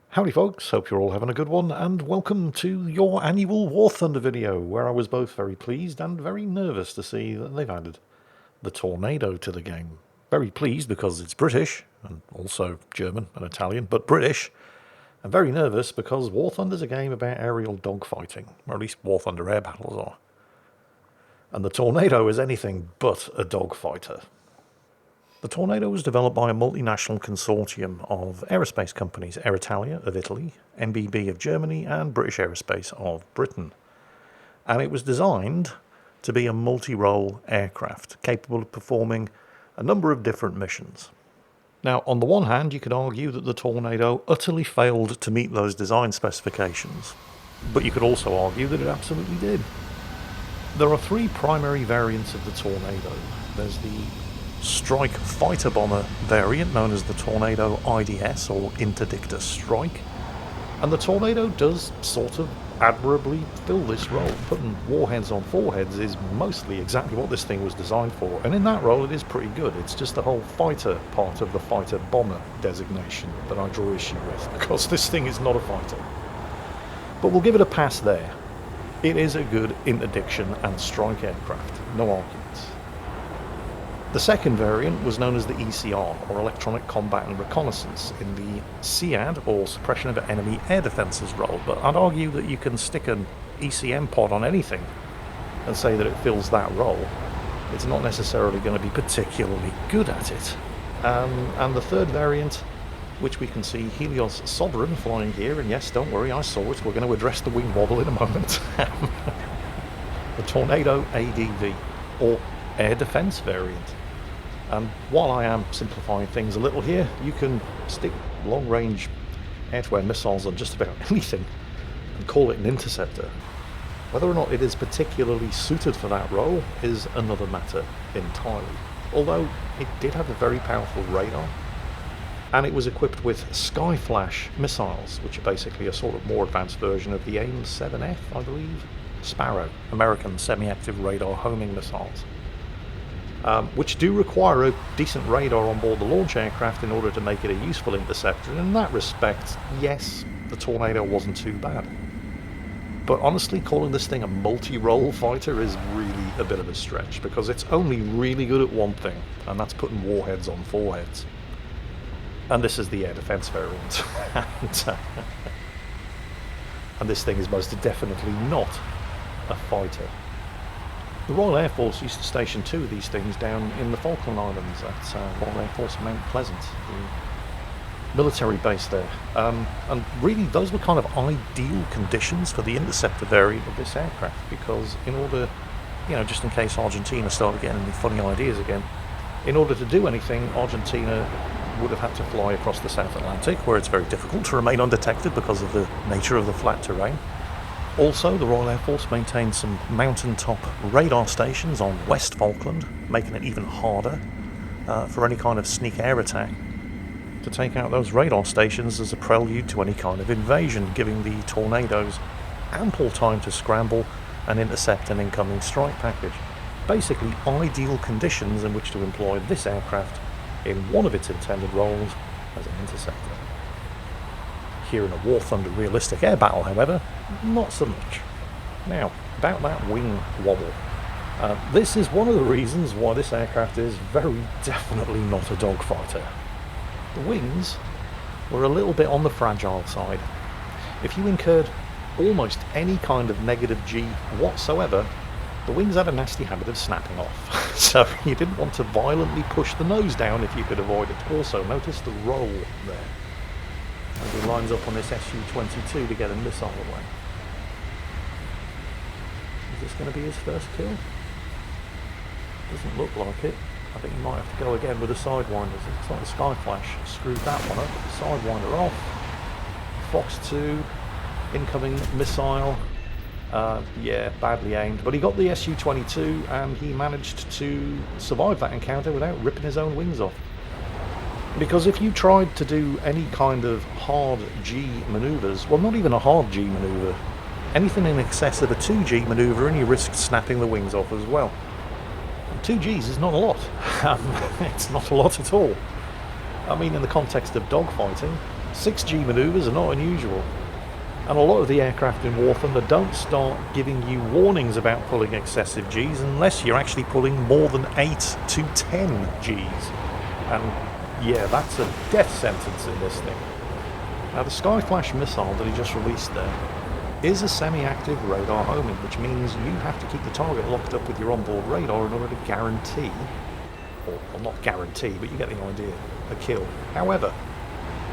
Howdy folks, hope you're all having a good one, and welcome to your annual War Thunder video, where I was both very pleased and very nervous to see that they've added the Tornado to the game. Very pleased because it's British, and also German and Italian, but British, and very nervous because War Thunder's a game about aerial dogfighting, or at least War Thunder air battles are. And the Tornado is anything but a dogfighter. The Tornado was developed by a multinational consortium of aerospace companies, Air Italia of Italy, MBB of Germany, and British Aerospace of Britain. And it was designed to be a multi-role aircraft, capable of performing a number of different missions. Now, on the one hand, you could argue that the Tornado utterly failed to meet those design specifications, but you could also argue that it absolutely did. There are three primary variants of the Tornado. There's the Strike fighter bomber variant known as the Tornado IDS or Interdictor Strike, and the Tornado does sort of admirably fill this role. Putting warheads on foreheads is mostly exactly what this thing was designed for, and in that role it is pretty good. It's just the whole fighter part of the fighter bomber designation that I draw issue with, because this thing is not a fighter. But we'll give it a pass there. It is a good interdiction and strike aircraft, no arguments. The second variant was known as the ECR, or Electronic Combat and Reconnaissance, in the SEAD, or Suppression of Enemy Air Defences role, but I'd argue that you can stick an ECM pod on anything and say that it fills that role. It's not necessarily going to be particularly good at it. And the third variant, which we can see Helios Sovereign flying here, and yes, don't worry, I saw it, we're going to address the wing wobble in a moment. The Tornado ADV, or Air Defence variant. And while I am simplifying things a little here, you can stick long-range air-to-air missiles on just about anything and call it an interceptor. Whether or not it is particularly suited for that role is another matter entirely. Although it did have a very powerful radar, and it was equipped with Skyflash missiles, which are basically a sort of more advanced version of the AIM-7F, I believe. Sparrow, American semi-active radar homing missiles. Which do require a decent radar on board the launch aircraft in order to make it a useful interceptor, and in that respect, yes, the Tornado wasn't too bad. But honestly, calling this thing a multi-role fighter is really a bit of a stretch, because it's only really good at one thing, and that's putting warheads on foreheads. And this is the air defense variant. And this thing is most definitely not a fighter. The Royal Air Force used to station two of these things down in the Falkland Islands at Royal Air Force Mount Pleasant, the military base there. And really, those were kind of ideal conditions for the interceptor variant of this aircraft, because in order, just in case Argentina started getting any funny ideas again, in order to do anything, Argentina would have had to fly across the South Atlantic, where it's very difficult to remain undetected because of the nature of the flat terrain. Also, the Royal Air Force maintained some mountaintop radar stations on West Falkland, making it even harder for any kind of sneak air attack to take out those radar stations as a prelude to any kind of invasion, giving the Tornadoes ample time to scramble and intercept an incoming strike package. Basically, ideal conditions in which to employ this aircraft in one of its intended roles as an interceptor. Here in a War Thunder realistic air battle, however, not so much. Now, about that wing wobble. This is one of the reasons why this aircraft is very definitely not a dogfighter. The wings were a little bit on the fragile side. If you incurred almost any kind of negative G whatsoever, the wings had a nasty habit of snapping off. So you didn't want to violently push the nose down if you could avoid it. Also, notice the roll there. As he lines up on this Su-22 to get a missile away. Is this going to be his first kill? Doesn't look like it. I think he might have to go again with the Sidewinders. It's like the Skyflash screwed that one up. Sidewinder off. Fox 2, incoming missile. Yeah, badly aimed. But he got the Su-22 and he managed to survive that encounter without ripping his own wings off. Because if you tried to do any kind of hard G manoeuvres, well, not even a hard G manoeuvre, anything in excess of a 2G manoeuvre, and you risked snapping the wings off as well. 2 Gs is not a lot. It's not a lot at all. I mean, in the context of dogfighting, 6G manoeuvres are not unusual. And a lot of the aircraft in War Thunder don't start giving you warnings about pulling excessive Gs unless you're actually pulling more than 8 to 10 Gs. And yeah, that's a death sentence in this thing. Now, the Skyflash missile that he just released there is a semi-active radar homing, which means you have to keep the target locked up with your onboard radar in order to guarantee, or well, not guarantee, but you get the idea, a kill. However,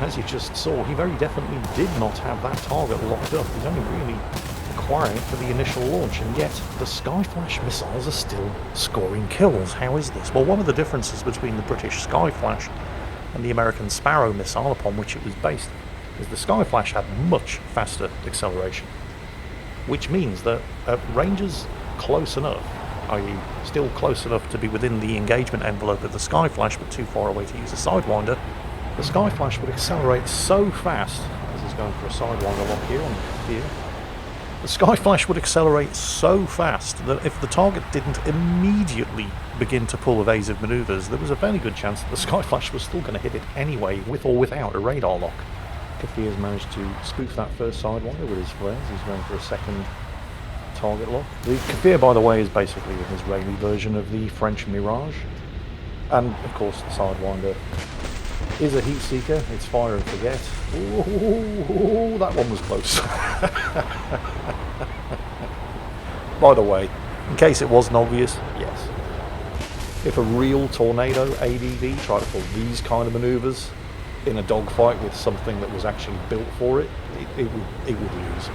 as you just saw, he very definitely did not have that target locked up. He's only really acquiring it for the initial launch, and yet the Skyflash missiles are still scoring kills. How is this? Well, one of the differences between the British Skyflash and the American Sparrow missile upon which it was based is the Skyflash had much faster acceleration, which means that at ranges close enough, i.e. still close enough to be within the engagement envelope of the Skyflash but too far away to use a Sidewinder, the Skyflash would accelerate so fast, as he's going for a Sidewinder lock here on here, the Skyflash would accelerate so fast that if the target didn't immediately begin to pull evasive manoeuvres, there was a fairly good chance that the Skyflash was still going to hit it anyway, with or without a radar lock. Kafir's managed to spoof that first Sidewinder with his flares. He's going for a second target lock. The Kafir, by the way, is basically an Israeli version of the French Mirage. And, of course, the Sidewinder is a heat seeker. It's fire and forget. Ooh, that one was close. By the way, in case it wasn't obvious, yes. If a real Tornado ADV tried to pull these kind of manoeuvres in a dogfight with something that was actually built for it, it would lose.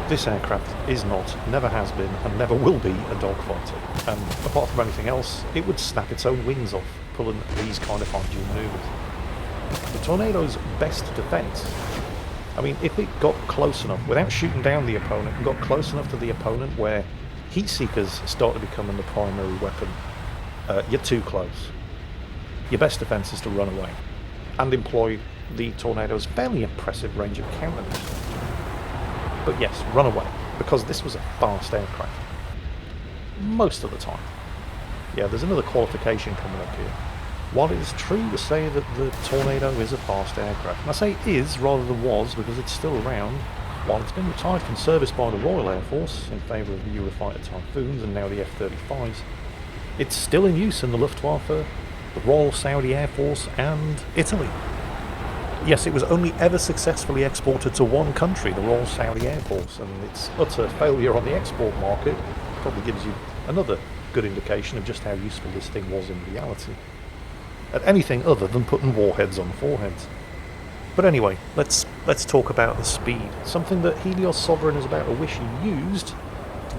This aircraft is not, never has been, and never will be a dogfighter. And apart from anything else, it would snap its own wings off, pulling these kind of 5G manoeuvres. The Tornado's best defense, I mean, if it got close enough, without shooting down the opponent, and got close enough to the opponent where heat seekers start to become the primary weapon, you're too close. Your best defense is to run away and employ the Tornado's fairly impressive range of countermeasures. But yes, run away, because this was a fast aircraft. Most of the time. Yeah, there's another qualification coming up here. While it is true to say that the Tornado is a fast aircraft, and I say is rather than was because it's still around, while it's been retired from service by the Royal Air Force in favour of the Eurofighter Typhoons and now the F-35s, it's still in use in the Luftwaffe, the Royal Saudi Air Force and Italy. Yes, it was only ever successfully exported to one country, the Royal Saudi Air Force, and its utter failure on the export market probably gives you another good indication of just how useful this thing was in reality. At anything other than putting warheads on foreheads. But anyway, let's talk about the speed. Something that Helios Sovereign is about to wish he used to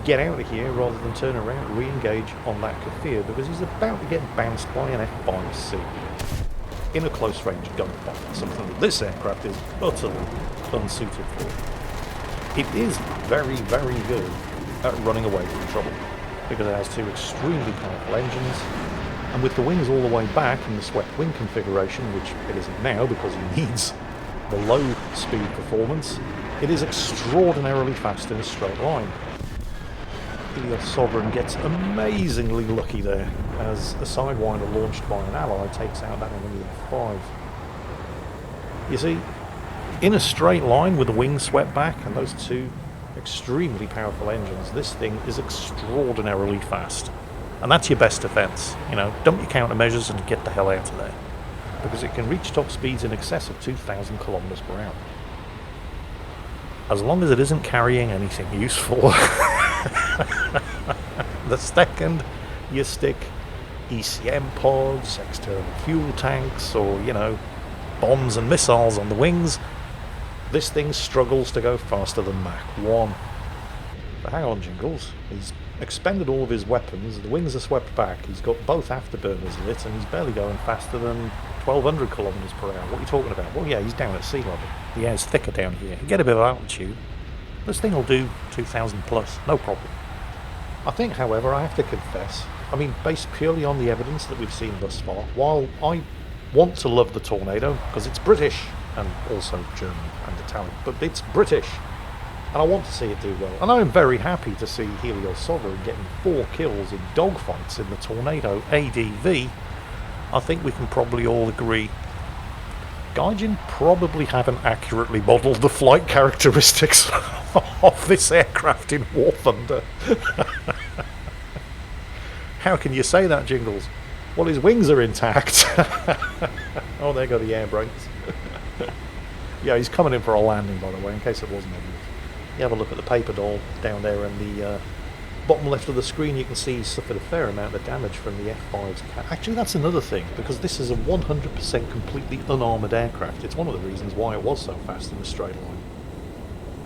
get out of here rather than turn around and re-engage on that Kafir, because he's about to get bounced by an F-5C in a close-range gunfight, something that this aircraft is utterly unsuited for. It is very, very good at running away from trouble, because it has two extremely powerful engines, and with the wings all the way back in the swept wing configuration, which it isn't now because he needs the low speed performance, it is extraordinarily fast in a straight line. Helios Sovereign gets amazingly lucky there, as a Sidewinder launched by an ally takes out that enemy F5. You see, in a straight line with the wings swept back and those two extremely powerful engines, this thing is extraordinarily fast. And that's your best defense. You know, dump your countermeasures and get the hell out of there, because it can reach top speeds in excess of 2,000 kilometers per hour. As long as it isn't carrying anything useful. The second you stick ECM pods, external fuel tanks, or, you know, bombs and missiles on the wings, this thing struggles to go faster than Mach 1. But hang on, Jingles. He's expended all of his weapons, the wings are swept back, he's got both afterburners lit, and he's barely going faster than 1,200 kilometers per hour. What are you talking about? Well, yeah, he's down at sea level. The air's thicker down here. You get a bit of altitude. This thing will do 2,000 plus, no problem. I think, however, I have to confess, I mean, based purely on the evidence that we've seen thus far, while I want to love the Tornado, because it's British, and also German and Italian, but it's British, And I want to see it do well. And I'm very happy to see Helios Sovereign getting 4 kills in dogfights in the Tornado ADV. I think we can probably all agree Gaijin probably haven't accurately modelled the flight characteristics of this aircraft in War Thunder. How can you say that, Jingles? Well, his wings are intact. Oh, there go the air brakes. Yeah, he's coming in for a landing, by the way, in case it wasn't obvious. You have a look at the paper doll down there in the bottom left of the screen. You can see he's suffered a fair amount of damage from the F5's. Actually, that's another thing, because this is a 100% completely unarmoured aircraft. It's one of the reasons why it was so fast in a straight line.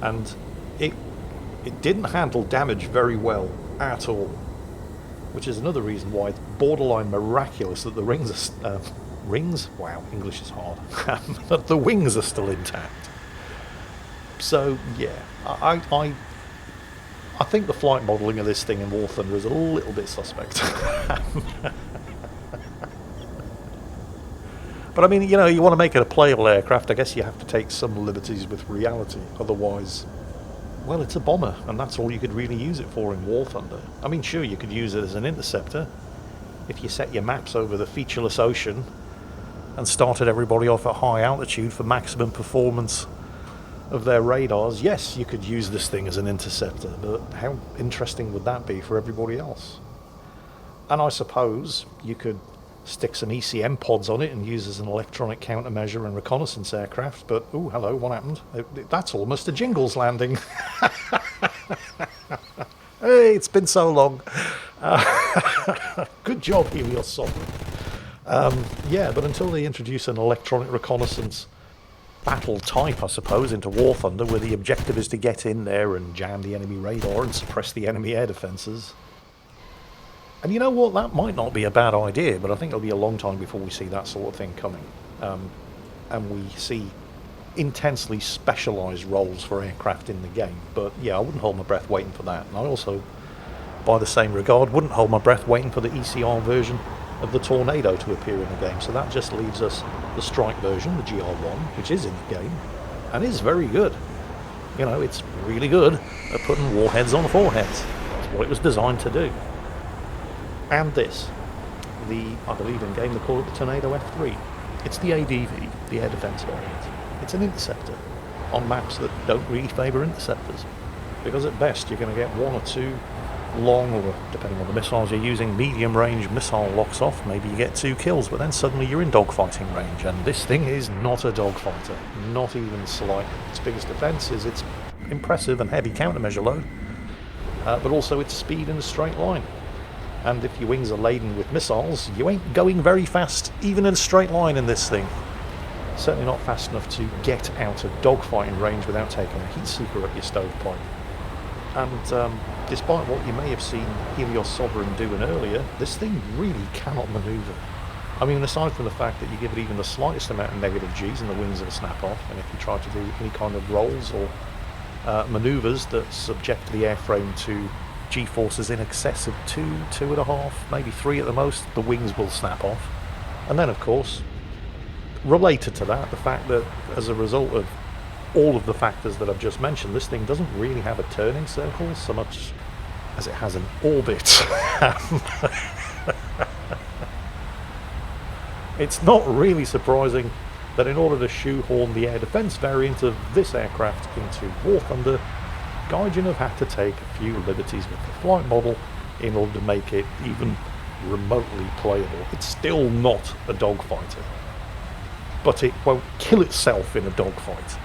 And it didn't handle damage very well at all, which is another reason why it's borderline miraculous that the rings are... rings? Wow, English is hard. That the wings are still intact. So, yeah, I think the flight modelling of this thing in War Thunder is a little bit suspect. But I mean, you know, you want to make it a playable aircraft, I guess you have to take some liberties with reality. Otherwise, well, it's a bomber, and that's all you could really use it for in War Thunder. I mean, sure, you could use it as an interceptor if you set your maps over the featureless ocean and started everybody off at high altitude for maximum performance of their radars. Yes, you could use this thing as an interceptor, but how interesting would that be for everybody else? And I suppose you could stick some ECM pods on it and use as an electronic countermeasure and reconnaissance aircraft, but oh, hello, what happened? That's almost a Jingles landing. Hey, it's been so long. Good job, Helios Sovereign. Yeah, but until they introduce an electronic reconnaissance battle type, I suppose, into War Thunder, where the objective is to get in there and jam the enemy radar and suppress the enemy air defences. And you know what, that might not be a bad idea, but I think it'll be a long time before we see that sort of thing coming. And we see intensely specialised roles for aircraft in the game. But yeah, I wouldn't hold my breath waiting for that. And I also, by the same regard, wouldn't hold my breath waiting for the ECR version of the Tornado to appear in the game. So that just leaves us the Strike version, the GR1, which is in the game, and is very good. You know, it's really good at putting warheads on foreheads. That's what it was designed to do. And this, I believe in game they call it the Tornado F3. It's the ADV, the air defence variant. It's an interceptor on maps that don't really favour interceptors, because at best you're going to get 1 or 2 long, or depending on the missiles you're using, medium range missile locks off. Maybe you get 2 kills, but then suddenly you're in dogfighting range, and this thing is not a dogfighter, not even slightly. Its biggest defence is its impressive and heavy countermeasure load, but also its speed in a straight line. And if your wings are laden with missiles, you ain't going very fast, even in a straight line in this thing. Certainly not fast enough to get out of dogfighting range without taking a heat seeker at your stovepipe. And despite what you may have seen Helios Sovereign doing earlier, this thing really cannot manoeuvre. I mean, aside from the fact that you give it even the slightest amount of negative Gs and the wings will snap off, and if you try to do any kind of rolls or manoeuvres that subject the airframe to G-forces in excess of 2, 2.5, maybe 3 at the most, the wings will snap off. And then, of course, related to that, the fact that as a result of all of the factors that I've just mentioned, this thing doesn't really have a turning circle so much as it has an orbit. It's not really surprising that in order to shoehorn the air defence variant of this aircraft into War Thunder, Gaijin have had to take a few liberties with the flight model in order to make it even remotely playable. It's still not a dogfighter, but it won't kill itself in a dogfight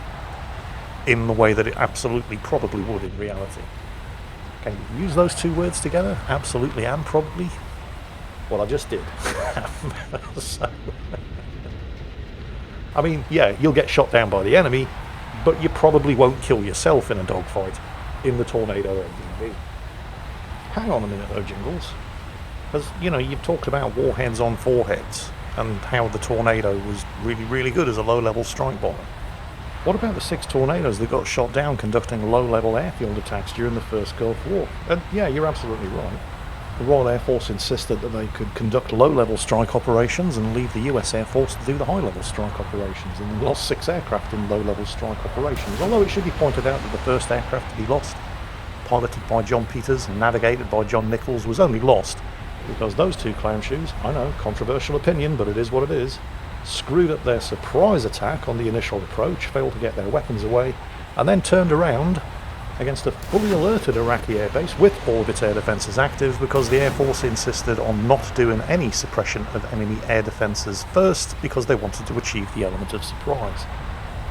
in the way that it absolutely probably would in reality. Can you use those 2 words together? Absolutely and probably? Well, I just did. So, I mean, yeah, you'll get shot down by the enemy, but you probably won't kill yourself in a dogfight in the Tornado ADV. Hang on a minute though, Jingles. Because, you know, you've talked about warheads on foreheads and how the Tornado was really, really good as a low-level strike bomber. What about the 6 Tornadoes that got shot down conducting low-level airfield attacks during the first Gulf War? And yeah, you're absolutely right. The Royal Air Force insisted that they could conduct low-level strike operations and leave the US Air Force to do the high-level strike operations, and they lost 6 aircraft in low-level strike operations, although it should be pointed out that the first aircraft to be lost, piloted by John Peters and navigated by John Nichols, was only lost because those 2 clown shoes, I know, controversial opinion, but it is what it is, screwed up their surprise attack on the initial approach, failed to get their weapons away, and then turned around against a fully alerted Iraqi airbase with all of its air defences active because the Air Force insisted on not doing any suppression of enemy air defences first because they wanted to achieve the element of surprise.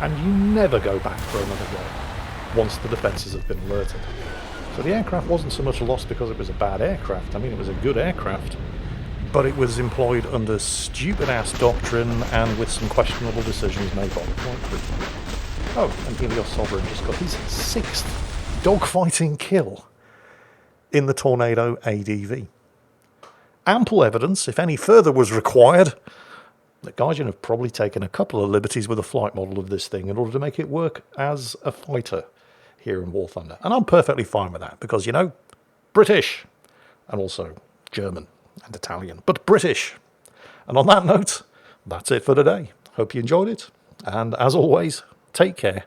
And you never go back for another go once the defences have been alerted. So the aircraft wasn't so much lost because it was a bad aircraft. I mean, it was a good aircraft, but it was employed under stupid-ass doctrine and with some questionable decisions made by the flight crew. Oh, and Helios Sovereign just got his 6th dogfighting kill in the Tornado ADV. Ample evidence, if any further was required, that Gaijin have probably taken a couple of liberties with the flight model of this thing in order to make it work as a fighter here in War Thunder. And I'm perfectly fine with that because, you know, British, and also German and Italian, but British. And on that note, that's it for today. Hope you enjoyed it. And as always, take care.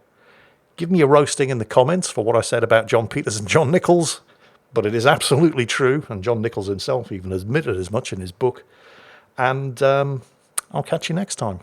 Give me a roasting in the comments for what I said about John Peters and John Nichols, but it is absolutely true, and John Nichols himself even admitted as much in his book. And I'll catch you next time.